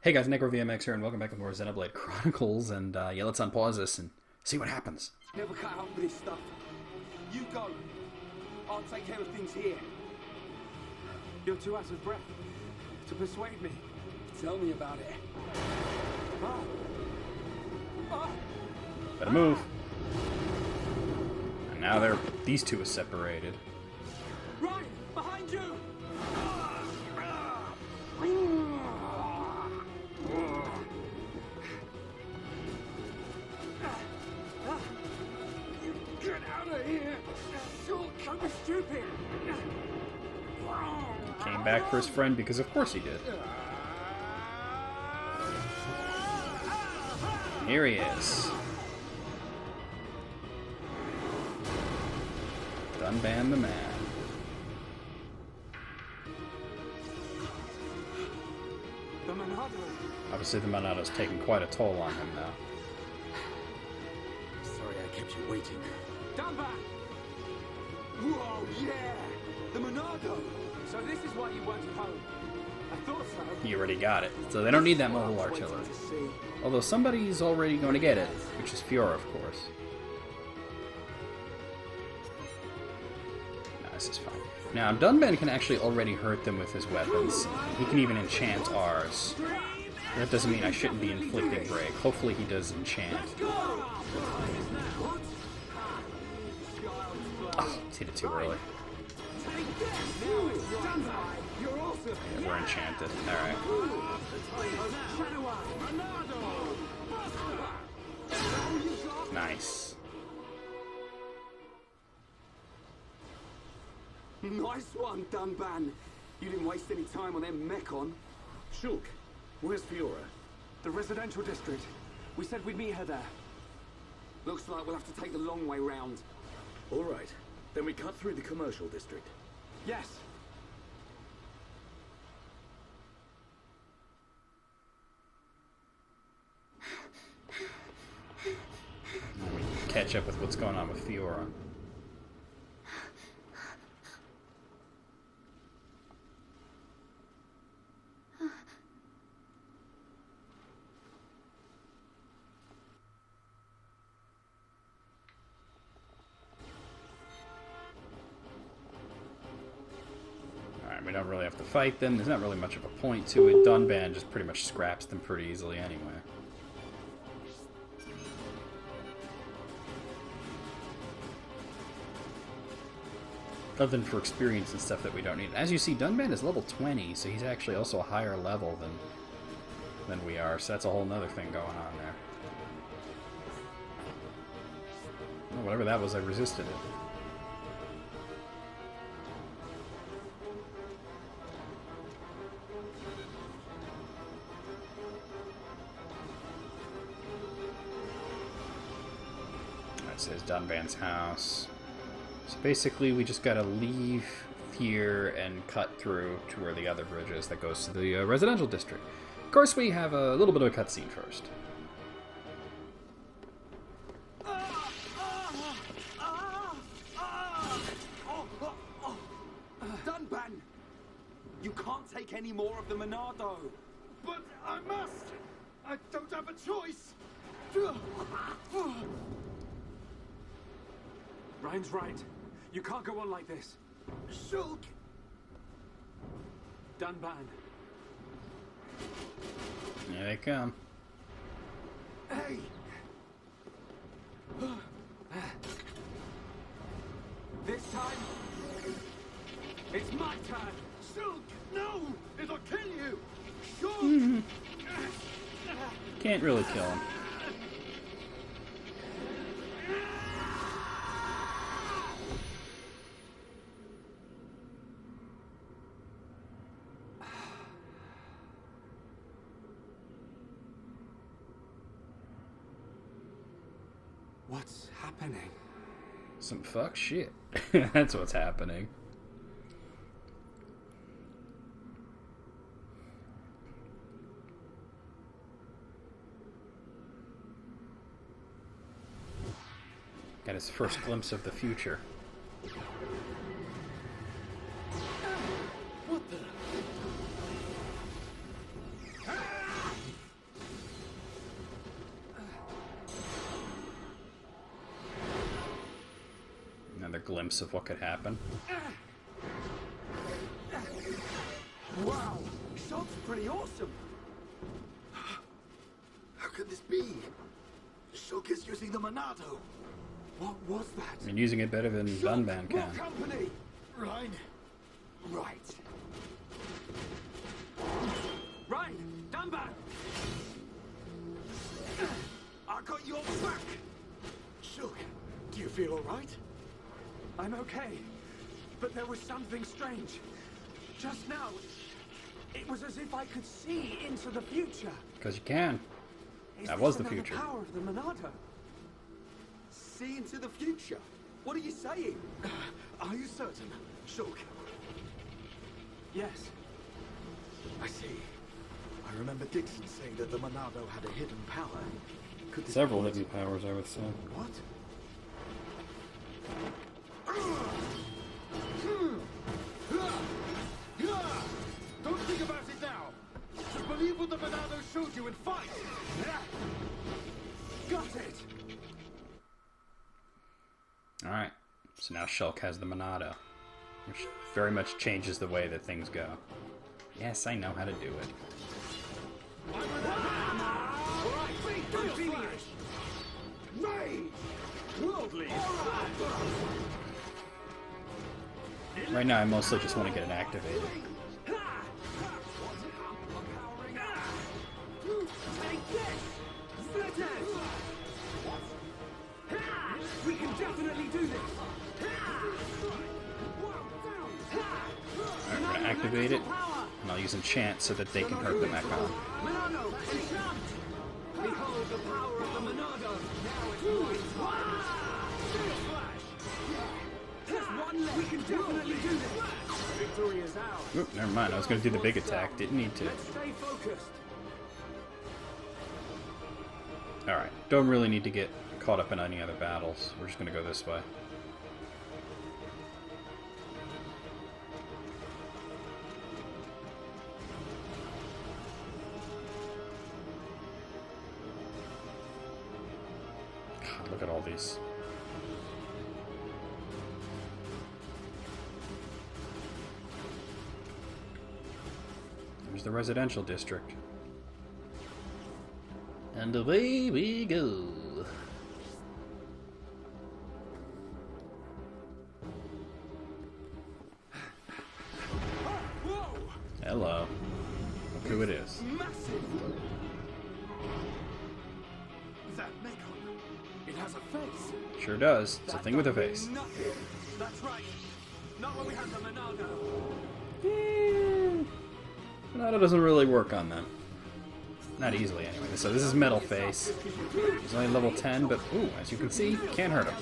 Hey guys, NecroVMX here, and welcome back to more Xenoblade Chronicles, and yeah, let's unpause this and see what happens. Never cut out for this stuff. You go. I'll take care of things here. You're too out of breath to persuade me. Tell me about it. Ah. Ah. Better move. And now these two are separated. Right, behind you! Get out of here! You'll come stupid! He came back for his friend because of course he did. Here he is. Dunban the man. The Monado! Obviously the Monado's taking quite a toll on him now. Sorry I kept you waiting. Down back! Whoa, yeah! The Monado! So this is why you weren't at home. I thought so. He already got it, so they don't need that mobile artillery. Although somebody's already going to get it, which is Fiora, of course. No, this is fine. Now, Dunban can actually already hurt them with his weapons. He can even enchant ours. That doesn't mean I shouldn't be inflicting break. Hopefully he does enchant. Oh, hit it too early. Yeah, we're enchanted. Alright. Nice. Nice one, Dunban. You didn't waste any time on them Mechon. Shulk, where's Fiora? The residential district. We said we'd meet her there. Looks like we'll have to take the long way round. All right, then we cut through the commercial district. Yes. Now we can catch up with what's going on with Fiora. We don't really have to fight them. There's not really much of a point to it. Dunban just pretty much scraps them pretty easily anyway. Other than for experience and stuff that we don't need. As you see, Dunban is level 20, so he's actually also a higher level than we are, so that's a whole nother thing going on there. Well, whatever that was, I resisted it. Says Dunban's house. So basically we just gotta leave here and cut through to where the other bridge is that goes to the residential district. Of course we have a little bit of a cutscene first. Dunban! You can't take any more of the Monado! But I must! I don't have a choice! Ryan's right. You can't go on like this. Shulk! Dunban. Here they come. Hey! This time, it's my turn. Shulk! No! It'll kill you! Shulk! Can't really kill him. What's happening? Some fuck shit. That's what's happening. Got his first glimpse of the future. What the? glimpse of what could happen. Wow, Shulk's pretty awesome. How could this be? Shulk is using the Monado. What was that? I mean, using it better than Dunban More can. company. Ryan, Right. Right, Dunban. I got your back. Shulk, do you feel all right? I'm okay, but there was something strange. Just now, it was as if I could see into the future. Because you can. Is That this was the another future. Power of the Monado. See into the future? What are you saying? Are you certain, Shulk? Yes. I see. I remember Dixon saying that the Monado had a hidden power. Could this Several be hidden powers, I would say. What? Don't think about it now. Just believe what the Monado showed you and fight. Got it. Alright, so now Shulk has the Monado, which very much changes the way that things go. Yes, I know how to do it. I'm feeling it. Worldly. Right now, I mostly just want to get it activated. Take this! Split it! We can definitely do this! Alright, we're going to activate it, and I'll use Enchant so that they can hurt the Mechon. Monado, enchant! Behold the power of the Monado! Now it's mine! Just one left! We can definitely do this! Victory is ours! Oop, never mind, I was going to do the big attack, didn't need to. Let's stay focused! Alright, don't really need to get caught up in any other battles. We're just going to go this way. God, look at all these. There's the residential district. And away we go. Whoa! Hello. Look who it is. Massive! That Mechon. It has a face! Sure does. It's a thing with a face. Nothing. That's right. Not when we have the Monado. Monado doesn't really work on them. Not easily, anyway. So this is Metal Face. He's only level 10, but ooh, as you can see, can't hurt him.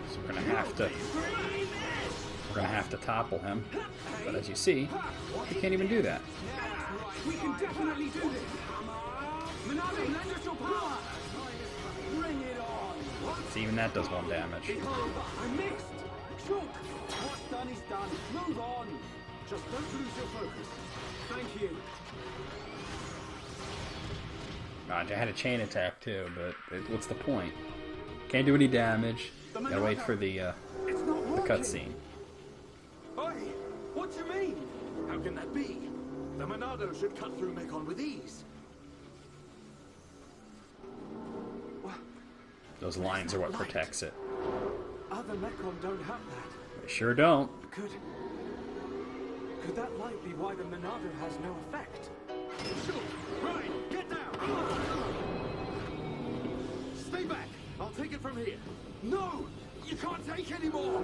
So we're gonna have to topple him. But as you see, he can't even do that. We can definitely do this. Monado, lend us your power. Bring it on. So even that does 1 damage. I missed. Shook. What's done is done. Move on. Just don't lose your focus. Thank you. I had a chain attack too, but what's the point? Can't do any damage. Gotta wait for the It's not working. cutscene. Oi, what do you mean? How can that be? The Monado should cut through Mechon with ease. Those lines are what protects it. Other Mechon don't have that. They sure don't. Could that light be why the Monado has no effect? Shulk, Ryan, get down! Stay back. I'll take it from here. No! You can't take any more!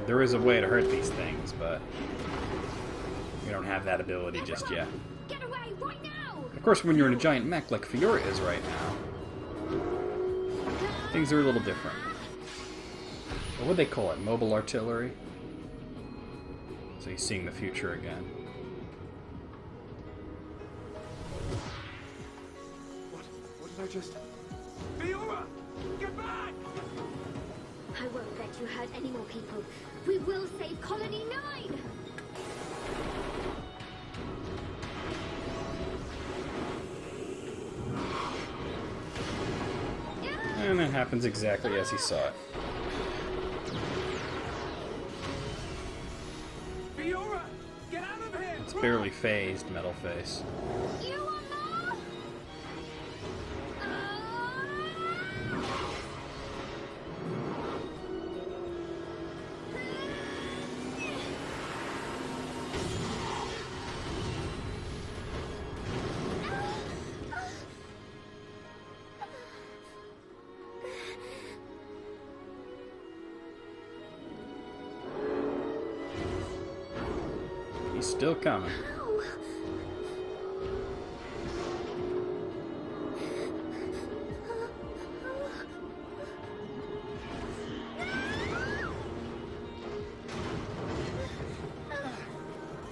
There is a way to hurt these things, but we don't have that ability just yet. Get away right now! Of course, when you're in a giant mech like Fiora is right now, things are a little different. What would they call it? Mobile artillery? So he's seeing the future again. What did I just... Fiora! Get back! I won't let you hurt any more people. We will save Colony 9! And that happens exactly as he saw it. Fiora! Get out of here! It's barely phased, Metal Face. You want more? He's still coming.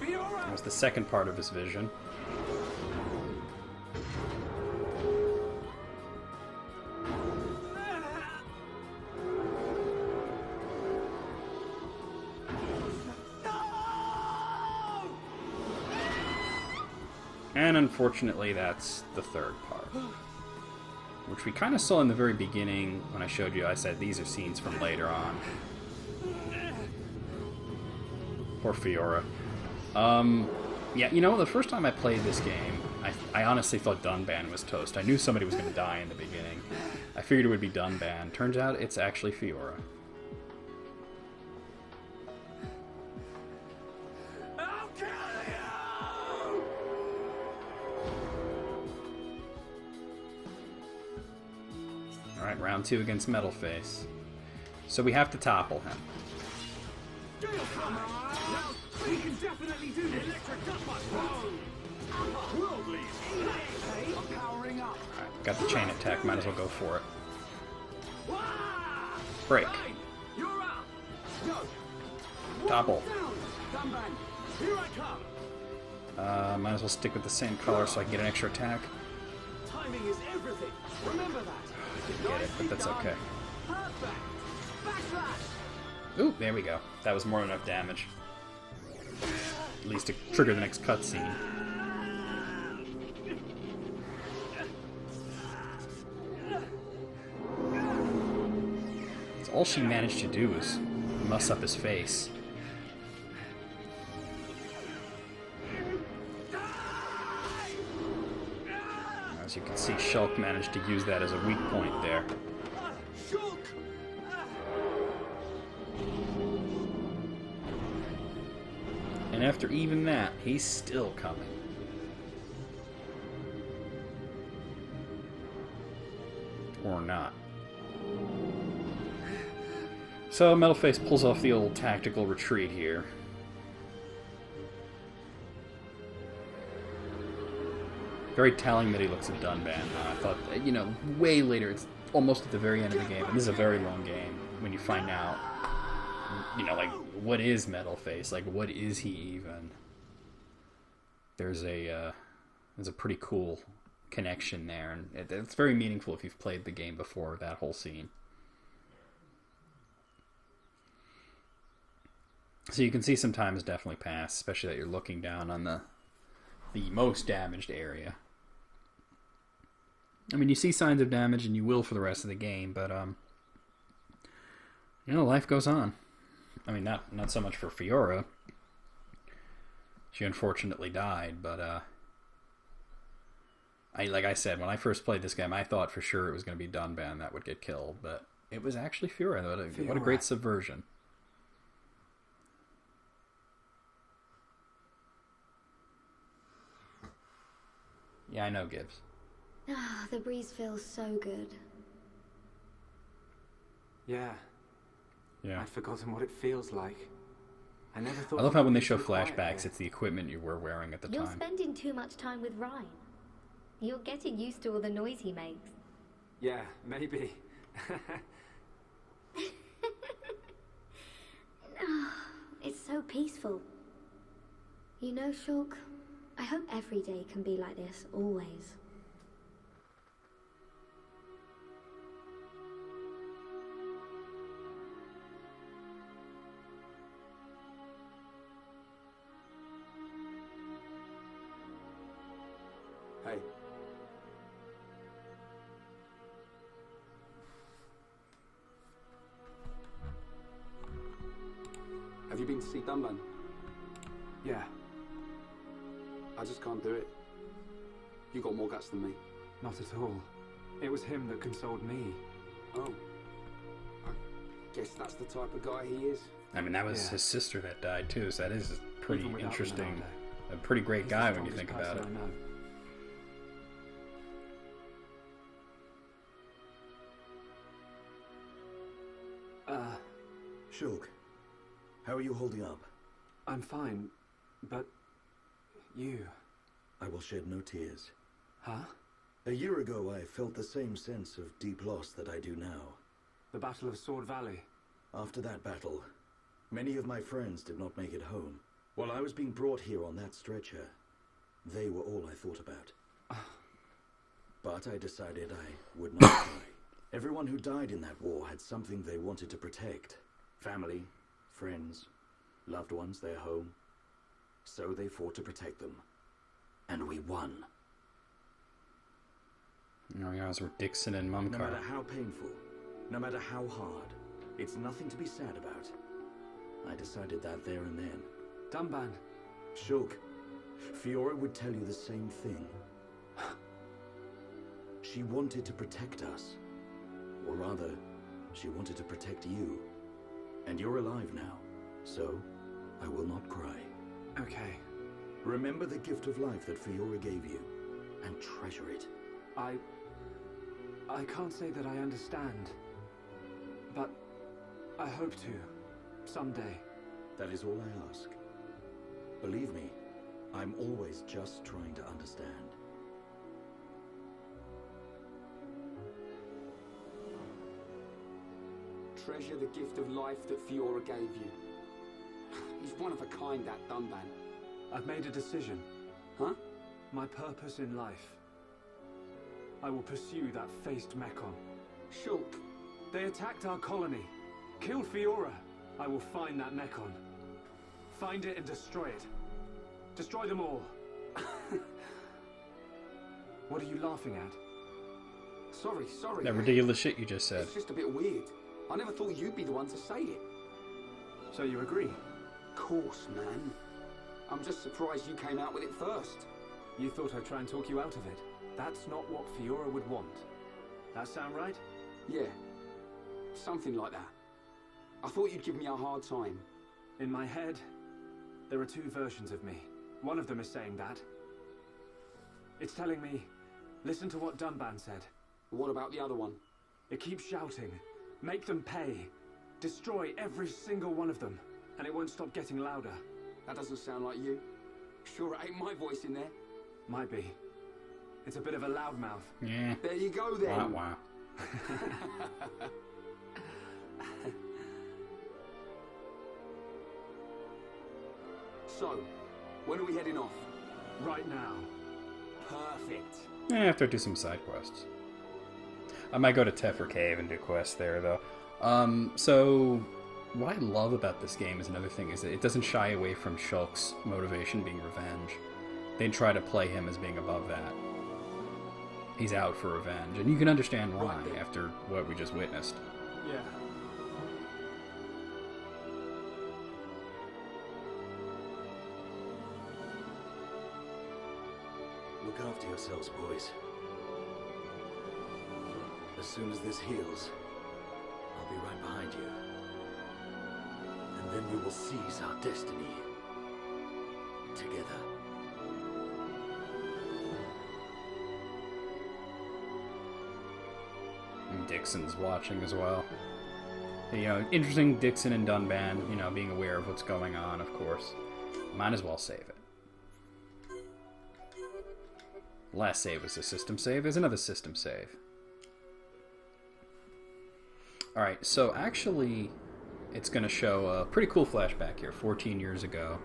That was the second part of his vision. And unfortunately, that's the third part. Which we kind of saw in the very beginning when I showed you. I said these are scenes from later on. Poor Fiora. Yeah, you know, the first time I played this game, I honestly thought Dunban was toast. I knew somebody was going to die in the beginning. I figured it would be Dunban. Turns out it's actually Fiora. I'll kill you! Alright, round 2 against Metal Face. So we have to topple him. Come on! We can definitely do this! Electric gut punch! Worldly! I'm powering up! Alright, got the chain attack, might as well go for it. Wah! Break. Hey, you're up! Go! Topple. Down! Dunban, here I come! Might as well stick with the same color so I can get an extra attack. Timing is everything! Remember that! Didn't get it, but that's okay. Perfect! Backslash! Ooh, there we go. That was more than enough damage. At least to trigger the next cutscene. All she managed to do was muss up his face. As you can see, Shulk managed to use that as a weak point there. Shulk! And after even that, he's still coming. Or not. So Metalface pulls off the old tactical retreat here. Very telling that he looks at Dunban. I thought, you know, way later, it's almost at the very end of the game, and this is a very long game, when you find out, you know, like, what is Metalface? Like, what is he even? There's a pretty cool connection there, and it's very meaningful if you've played the game before, that whole scene. So you can see some time has definitely passed, especially that you're looking down on the most damaged area. I mean, you see signs of damage, and you will for the rest of the game, but, you know, life goes on. I mean, not so much for Fiora. She unfortunately died, but, like I said, when I first played this game, I thought for sure it was going to be Dunban that would get killed, but it was actually Fiora. What a great subversion. Yeah, I know, Gibbs. Ah, the breeze feels so good. Yeah. Yeah. I'd forgotten what it feels like. I never thought. I love how when they show it would be so quiet flashbacks, here. it's the equipment you were wearing at the You're time. spending too much time with Ryan. You're getting used to all the noise he makes. Yeah, maybe. It's so peaceful. You know, Shulk, I hope every day can be like this, always. see Dunban? Yeah, I just can't do it. You got more guts than me. not at all. It was him that consoled me. Oh. I guess that's the type of guy he is. I mean, that was Yeah. his sister that died too, so that is pretty Even without interesting. Ronaldo. A pretty great He's guy the when you think strongest about it. person I know. Shulk, how are you holding up? I'm fine, but you, I will shed no tears. huh? A year ago, I felt the same sense of deep loss that I do now. The Battle of Sword Valley. After that battle, many of my friends did not make it home. While I was being brought here on that stretcher, they were all I thought about. But I decided I would not cry. Everyone who died in that war had something they wanted to protect. Family, friends, loved ones, their home. So they fought to protect them. And we won. Oh, yeah, those were Dixon and No Mumcar. matter how painful, no matter how hard, it's nothing to be sad about. I decided that there and then. Dunban. Shulk, Fiora would tell you the same thing. She wanted to protect us. Or rather, she wanted to protect you. And you're alive now, so I will not cry. Okay, Remember the gift of life that Fiora gave you, and treasure it. I can't say that I understand, but I hope to, someday. That is all I ask. Believe me, I'm always just trying to understand. Treasure the gift of life that Fiora gave you. He's one of a kind, that Dunban. I've made a decision. Huh? My purpose in life. I will pursue that faced Mekon. Shulk. They attacked our colony, killed Fiora. I will find that Mekon. Find it and destroy it. Destroy them all. What are you laughing at? Sorry. That ridiculous shit you just said. It's just a bit weird. I never thought you'd be the one to say it. So you agree? Course, man. I'm just surprised you came out with it first. You thought I'd try and talk you out of it. That's not what Fiora would want. That sound right? Yeah. Something like that. I thought you'd give me a hard time. In my head, there are two versions of me. One of them is saying that. It's telling me, listen to what Dunban said. What about the other one? It keeps shouting, make them pay. Destroy every single one of them, and it won't stop getting louder. That doesn't sound like you. Sure it ain't my voice in there. Might be. It's a bit of a loudmouth. Yeah. There you go then. Wow. So, when are we heading off? Right now. Perfect. After I do some side quests. I might go to Teffer Cave and do quests there, though. So, what I love about this game is another thing, is that it doesn't shy away from Shulk's motivation being revenge. They try to play him as being above that. He's out for revenge, and you can understand why after what we just witnessed. Yeah. Look after yourselves, boys. As soon as this heals, I'll be right behind you. And then we will seize our destiny. Together. And Dixon's watching as well. You know, interesting Dixon and Dunban, you know, being aware of what's going on, of course. Might as well save it. Last save was a system save. There's another system save. Alright, so actually, it's going to show a pretty cool flashback here, 14 years ago.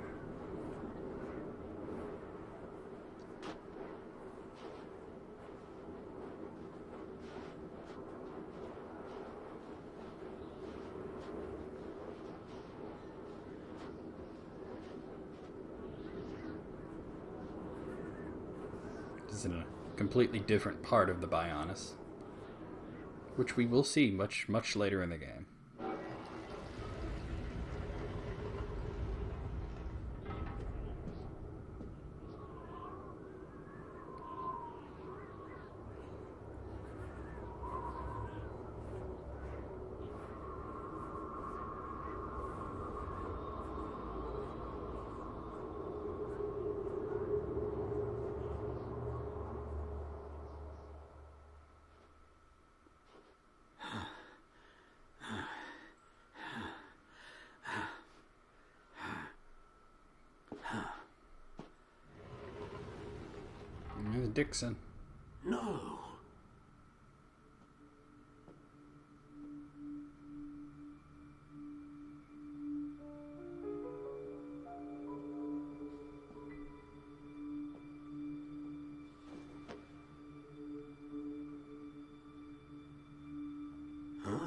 This is in a completely different part of the Bionis, which we will see much later in the game. Dixon. No. Huh?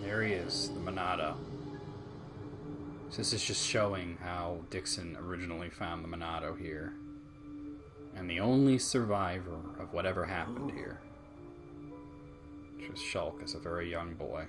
There he is, the Monado. So this is just showing how Dixon originally found the Monado here. And the only survivor of whatever happened here. Which was Shulk as a very young boy.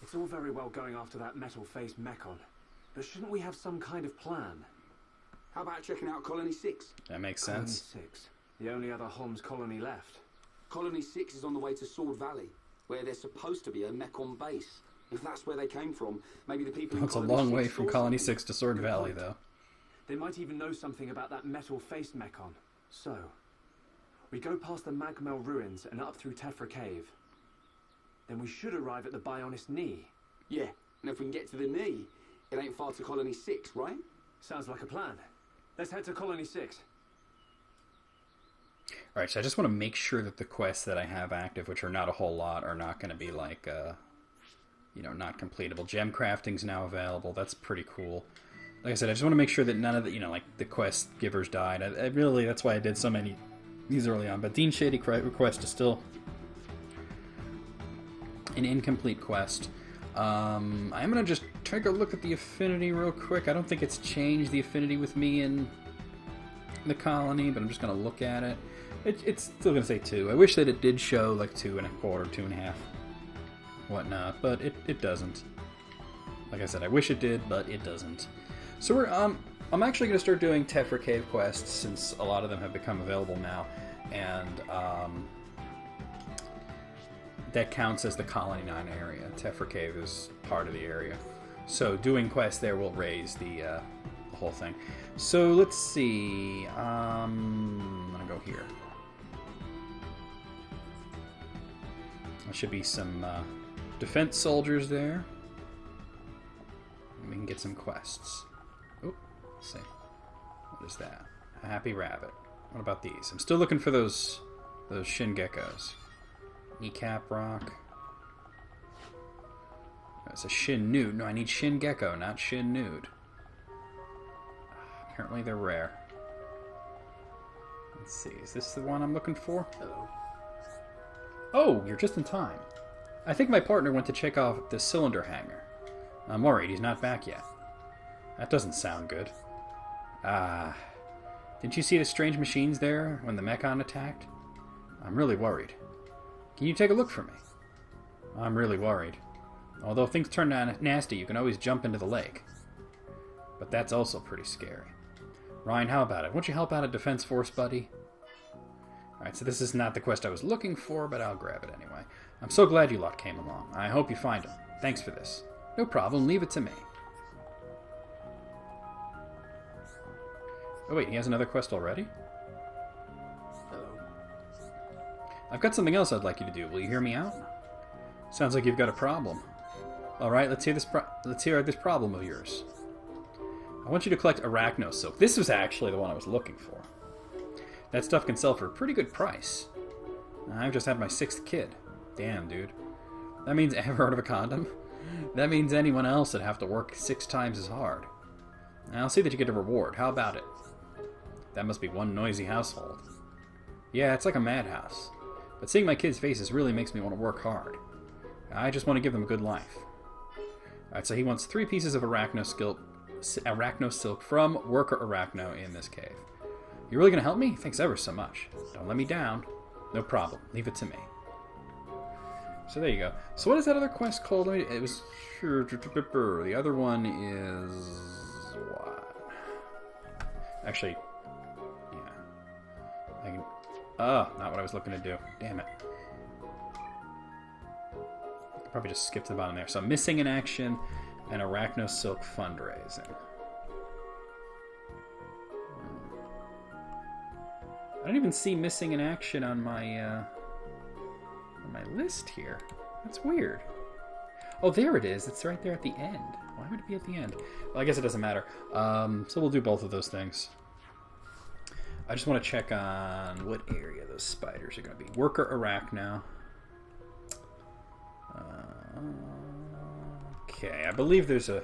It's all very well going after that metal-faced Mechon, but shouldn't we have some kind of plan? How about checking out Colony 6? That makes Colony sense. 6, the only other Homs colony left. Colony 6 is on the way to Sword Valley, where there's supposed to be a Mechon base. If that's where they came from, maybe the people in It's a Colony long 6 way from saw Colony something. 6 to Sword Good Valley, point. though. They might even know something about that metal-faced Mechon. So, we go past the Magmel ruins and up through Tefra Cave. Then we should arrive at the Bionis Knee. Yeah, and if we can get to the knee, it ain't far to Colony 6, right? Sounds like a plan. Let's head to Colony 6. Alright, so I just want to make sure that the quests that I have active, which are not a whole lot, are not going to be like, not completable. Gem crafting's now available. That's pretty cool. Like I said, I just want to make sure that none of the, like, the quest givers died. I really, that's why I did so many these early on. But Dean Shady request is still an incomplete quest. I'm going to just take a look at the affinity real quick. I don't think it's changed the affinity with me in the colony, but I'm just going to look at it. It's still going to say 2. I wish that it did show like 2.25, 2.5, whatnot, but it doesn't. Like I said, I wish it did, but it doesn't. So we're I'm actually going to start doing Tefra Cave quests, since a lot of them have become available now, and that counts as the Colony 9 area. Tefra Cave is part of the area. So doing quests there will raise the whole thing. So let's see. I'm going to go here. There should be some defense soldiers there. We can get some quests. Oh, let's see. What is that? A happy rabbit. What about these? I'm still looking for those shin geckos. Kneecap rock. It's a shin nude. No, I need shin gecko, not shin nude. Apparently they're rare. Let's see. Is this the one I'm looking for? Hello. Oh, you're just in time. I think my partner went to check off the cylinder hangar. I'm worried he's not back yet. That doesn't sound good. Didn't you see the strange machines there when the Mechon attacked? I'm really worried. Can you take a look for me? I'm really worried. Although if things turn nasty, you can always jump into the lake. But that's also pretty scary. Ryan, how about it? Won't you help out a defense force, buddy? Alright, so this is not the quest I was looking for, but I'll grab it anyway. I'm so glad you lot came along. I hope you find him. Thanks for this. No problem, leave it to me. Oh wait, he has another quest already? Hello. I've got something else I'd like you to do. Will you hear me out? Sounds like you've got a problem. Alright, let's hear this problem of yours. I want you to collect arachno silk. This was actually the one I was looking for. That stuff can sell for a pretty good price. I've just had my 6th kid. Damn, dude. That means, ever heard of a condom? That means anyone else would have to work 6 times as hard. I'll see that you get a reward. How about it? That must be one noisy household. Yeah, it's like a madhouse. But seeing my kids' faces really makes me want to work hard. I just want to give them a good life. Alright, so he wants 3 pieces of arachno silk from Worker Arachno in this cave. You really going to help me? Thanks ever so much. Don't let me down. No problem. Leave it to me. So there you go. So what is that other quest called? It was... The other one is... what? Actually... yeah. I can... oh, not what I was looking to do. Damn it. I could probably just skip to the bottom there. So missing in action and Arachno Silk fundraising. I don't even see missing in action on my list here. That's weird. Oh, there it is. It's right there at the end. Why would it be at the end? Well, I guess it doesn't matter. So we'll do both of those things. I just want to check on what area those spiders are going to be. Worker Arachno. Okay, I believe there's a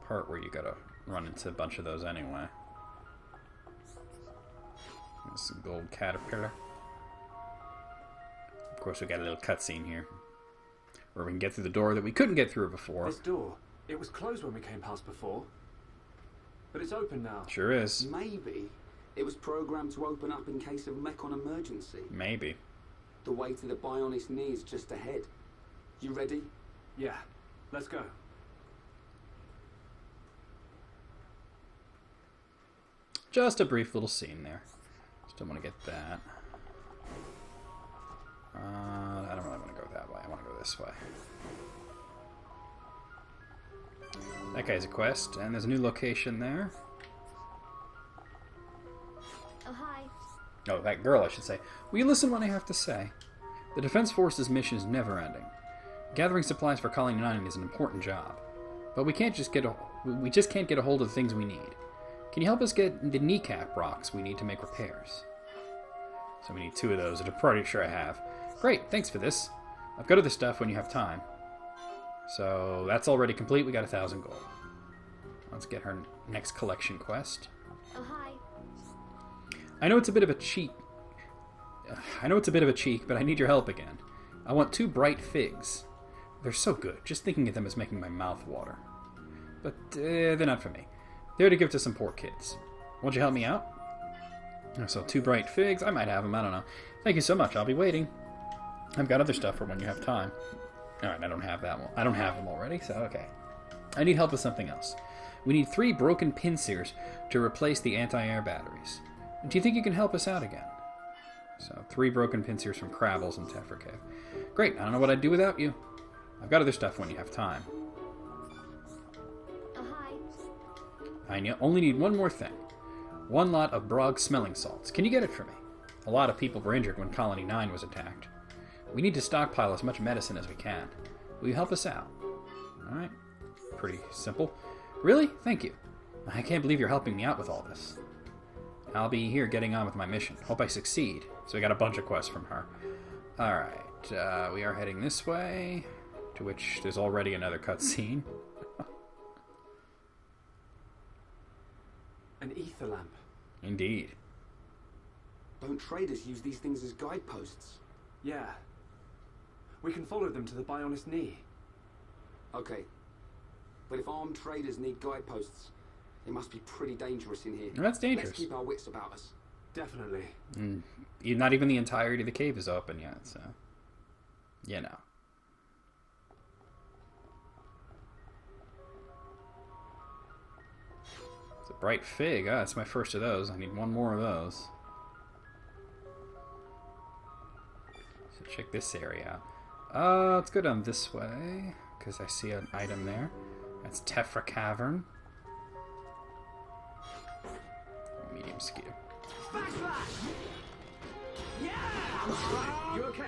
part where you got to run into a bunch of those anyway. This gold caterpillar. Of course, we got a little cutscene here where we can get through the door that we couldn't get through before. This door, it was closed when we came past before, but it's open now. Sure is. Maybe it was programmed to open up in case of Mechon emergency. Maybe. The way to the Bionis knee is just ahead. You ready? Yeah, let's go. Just a brief little scene there. Still want to get that. I don't really want to go that way. I want to go this way. That guy's a quest, and there's a new location there. Oh, hi. Oh, that girl, I should say. Will you listen to what I have to say? The Defense Force's mission is never-ending. Gathering supplies for Colony 9 is an important job, but we just can't get a hold of the things we need. Can you help us get the kneecap rocks we need to make repairs? So we need 2 of those, and I'm pretty sure I have. Great, thanks for this. I've got other stuff when you have time. So that's already complete. We got 1,000 gold. Let's get her next collection quest. Oh, hi. I know it's a bit of a cheat. But I need your help again. I want 2 bright figs. They're so good. Just thinking of them is making my mouth water. But they're not for me. They're to give to some poor kids. Won't you help me out? So 2 bright figs. I might have them. I don't know. Thank you so much. I'll be waiting. I've got other stuff for when you have time. Alright, I don't have that one. I don't have them already, so okay. I need help with something else. We need 3 broken pincers to replace the anti-air batteries. Do you think you can help us out again? So 3 broken pincers from Crabbles and Tephra Cave. Great, I don't know what I'd do without you. I've got other stuff when you have time. Oh, hi. I only need one more thing. 1 lot of Brog smelling salts. Can you get it for me? A lot of people were injured when Colony 9 was attacked. We need to stockpile as much medicine as we can. Will you help us out? Alright. Pretty simple. Really? Thank you. I can't believe you're helping me out with all this. I'll be here getting on with my mission. Hope I succeed. So we got a bunch of quests from her. Alright. We are heading this way. To which there's already another cutscene. An ether lamp. Indeed. Don't traders use these things as guideposts? Yeah. We can follow them to the Bionis knee. Okay. But if armed traders need guideposts, it must be pretty dangerous in here. That's dangerous. Let's keep our wits about us. Definitely. Not even the entirety of the cave is open yet, so... You know. It's a bright fig. Ah, that's my first of those. I need 1 more of those. So check this area out. Let's go down this way, because I see an item there. That's Tephra Cavern. Medium skew. You okay?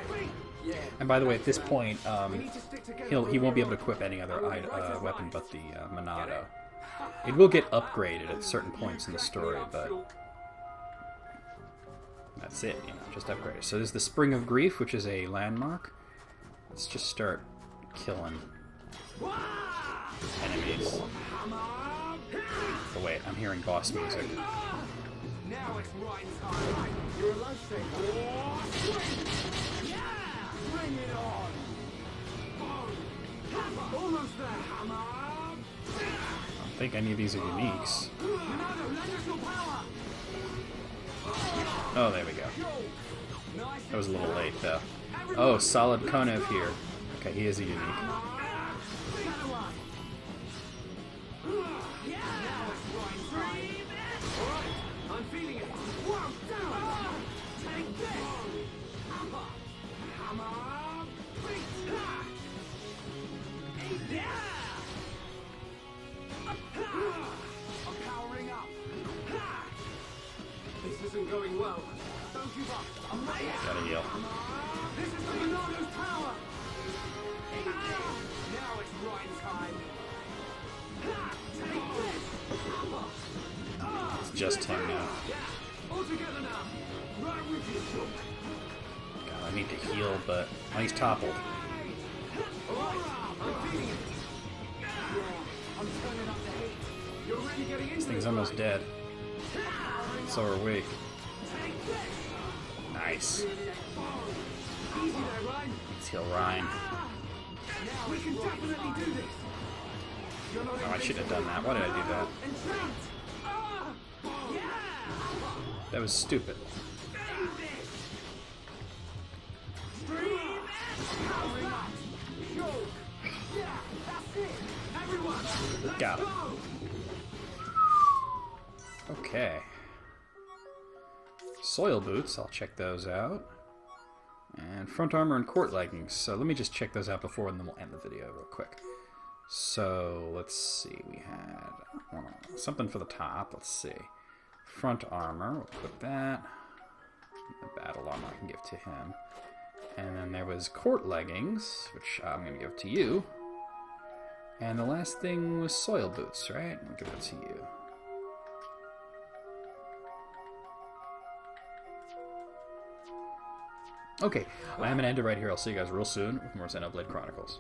Yeah. And by the way, at this point, he won't be able to equip any other weapon but the Monado. It will get upgraded at certain points in the story, but that's it, just upgrade it. So there's the Spring of Grief, which is a landmark. Let's just start killing enemies. Oh wait, I'm hearing boss music. Now it's right time. You're a lifesaver. Yeah! Bring it on! Boom! Almost there, hammer! I don't think any of these are uniques. Oh, there we go. That was a little late, though. Oh, Solid Konev here. Okay, he is a unique. I'm feeling it. Take this. Come on. I'm powering up. This isn't going well. Don't give up. I'm ready. Gotta heal. This is the Leonardo's power. Now it's Ryan time. Take this. It's just him now. All together now. Right with you, Shook. God, I need to heal, but oh, he's toppled. Alright, I'm feeling it. I'm turning up the heat. You're really getting into This thing's it, almost right? dead. So are we. Nice. Easy there, Ryan. Let's heal Ryan. Now we can definitely do this. You're not Oh, I shouldn't have done that. Why did I do that? entrapped. Yeah. That was stupid. Stream. Powering up. Shook. Yeah, that's it. Everyone, let's Got him. go. Okay. Soil boots, I'll check those out. And front armor and court leggings. So let me just check those out before and then we'll end the video real quick. So let's see, we had something for the top. Let's see. Front armor, we'll put that. The battle armor I can give to him. And then there was court leggings, which I'm going to give to you. And the last thing was soil boots, right? I'll give it to you. Okay, I'm going to end it right here. I'll see you guys real soon with more Xenoblade Chronicles.